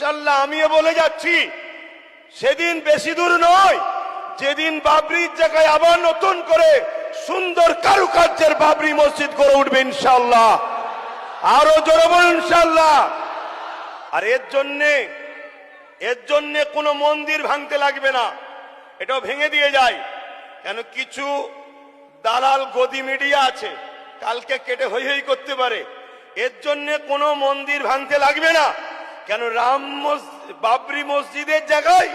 ইনশাল্লাহ আমিও বলে যাচ্ছি, সেদিন বেশি দূর নয় যেদিন বাবরির জায়গায় আবার নতুন করে সুন্দর কারুকার্যের বাবরি মসজিদ করে উঠবে ইনশাল্লাহ। আরো জোরে বলুন ইনশাল্লাহ। আর এর জন্য কোনো মন্দির ভাঙতে লাগবে না, এটাও ভেঙে দিয়ে যায়। কেন কিছু দালাল গদি মিডিয়া আছে, কালকে কেটে হই হই করতে পারে। এর জন্য কোনো মন্দির ভাঙতে লাগবে না। কেন বাবরি মসজিদের জায়গায়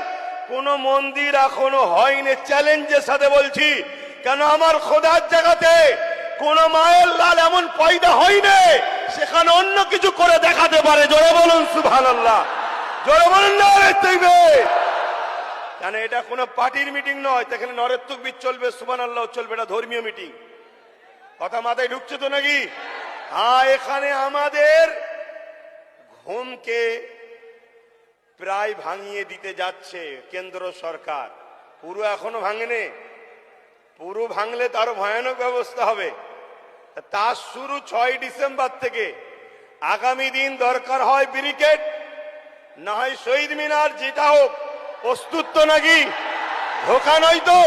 কোনো মন্দির এখনো হয়নি, চ্যালেঞ্জের সাথে বলছি। কেন আমার খোদার জায়গাতে কোন মায়ের লাল এমন পয়দা হয়নি সেখানে অন্য কিছু করে দেখাতে পারে। জোরে বলুন সুবহানাল্লাহ, জোরে বলুন নারে তাকবীর। কেন এটা কোনো পার্টির মিটিং নয়, এখানে নরের তাকবীর চলবে, সুবহানাল্লাহ চলবে, এটা ধর্মীয় মিটিং। কথা মাথায় ঢুকছে তো নাকি? হ্যাঁ, এখানে আমাদের ঘুমকে প্রায় ভাঙিয়ে দিতে যাচ্ছে কেন্দ্র সরকার। পুরো এখনো ভাঙেনি, পুরো ভাঙলে তারও ভয়ানক ব্যবস্থা হবে। তার শুরু 6 ডিসেম্বর থেকে। আগামী দিন দরকার হয় ব্যারিকেড, না হয় শহীদ মিনার, যেটা হোক। প্রস্তুত তো নাকি? ধোকা নয় তো,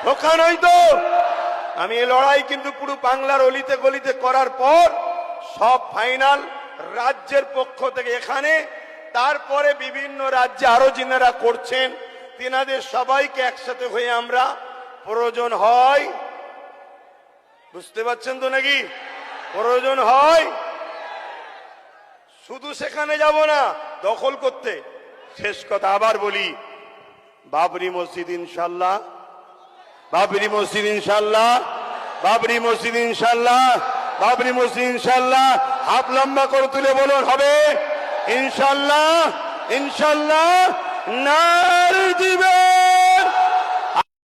ধোকা নয় তো। আমি এই লড়াই কিন্তু পুরো বাংলার অলিতে গলিতে করার পর সব ফাইনাল রাজ্যের পক্ষ থেকে এখানে, তারপরে বিভিন্ন রাজ্যে আরো যিনারা করছেন তিনাদের সবাইকে একসাথে হয়ে আমরা প্রয়োজন হয়, বুঝতে পারছেন তো নাকি? প্রয়োজন হয় শুধু সেখানে যাব না দখল করতে। শেষ কথা আবার বলি, বাবরি মসজিদ ইনশাল্লাহ, বাবরি মসজিদ ইনশাল্লাহ, বাবরি মসজিদ ইনশাল্লাহ, বাবরি মসজিদ ইনশাল্লাহ। হাত লম্বা করে তুলে বলুন হবে ইনশাল্লাহ, ইনশাল্লাহ। না